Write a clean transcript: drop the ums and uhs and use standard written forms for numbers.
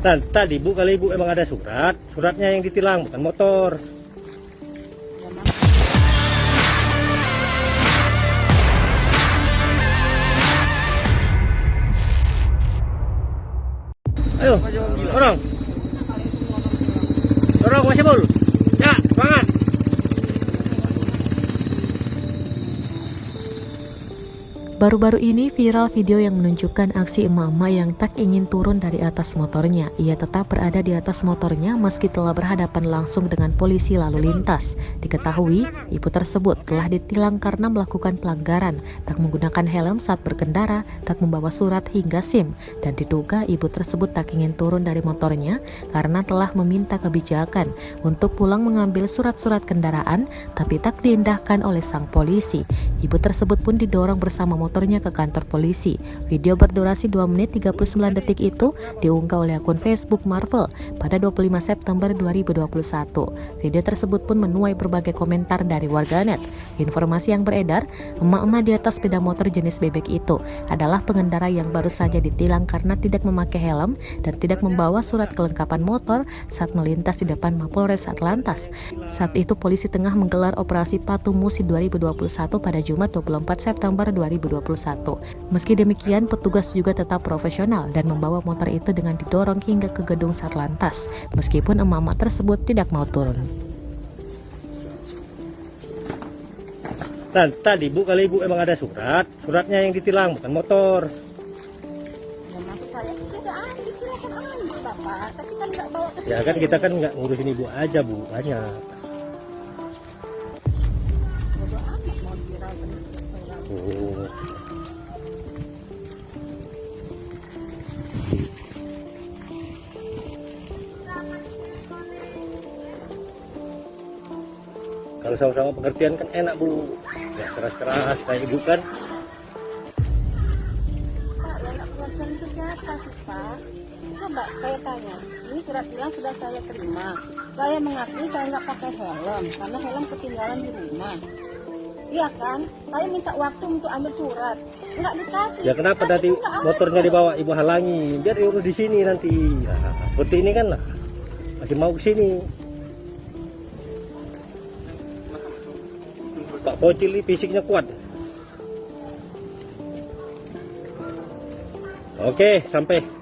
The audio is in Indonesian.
Dan tadi Bu, kalau Ibu emang ada suratnya yang ditilang, bukan motor. Ayo, dorong. Dorong Mas Syabul. Ya, semangat. Baru-baru ini viral video yang menunjukkan aksi emak-emak yang tak ingin turun dari atas motornya. Ia tetap berada di atas motornya meski telah berhadapan langsung dengan polisi lalu lintas. Diketahui, ibu tersebut telah ditilang karena melakukan pelanggaran, tak menggunakan helm saat berkendara, tak membawa surat hingga SIM, dan diduga ibu tersebut tak ingin turun dari motornya karena telah meminta kebijakan untuk pulang mengambil surat-surat kendaraan, tapi tak diindahkan oleh sang polisi. Ibu tersebut pun didorong bersama motornya ke kantor polisi. Video berdurasi 2 menit 39 detik itu diunggah oleh akun Facebook Marvel pada 25 September 2021. Video tersebut pun menuai berbagai komentar dari warganet. Informasi yang beredar, emak-emak di atas sepeda motor jenis bebek itu adalah pengendara yang baru saja ditilang karena tidak memakai helm dan tidak membawa surat kelengkapan motor saat melintas di depan Mapolres Atlantas. Saat itu polisi tengah menggelar operasi Patuh Musi 2021 pada Jumat 24 September 2021. Meski demikian, petugas juga tetap profesional dan membawa motor itu dengan didorong hingga ke gedung Satlantas, meskipun emak-emak tersebut tidak mau turun. Dan tadi Bu, kalau Ibu emang ada suratnya yang ditilang, bukan motor. Ya maksud saya sudah ambil, silakan ambil Bapak, tapi kan nggak bawa ke sini. Ya kan kita kan nggak ngurusin Ibu aja Bu, banyak. Bodo amat mau viral terus. Oh. Kalau sama-sama pengertian kan enak Bu, ya keras-keras kayak Ibu kan. Pak, anak pengajian itu siapa sih Pak? Coba saya tanya, ini surat tilang sudah saya terima. Saya mengakui saya nggak pakai helm, karena helm ketinggalan di rumah. Iya kan? Saya minta waktu untuk ambil surat, nggak dikasih. Ya kenapa Kan tadi itu nggak motornya ada. dibawa Ibu halangi, biar diurus di sini nanti. Nah, seperti ini kan lah, masih mau ke sini. Pak Pocil ini fisiknya kuat. Oke, sampai.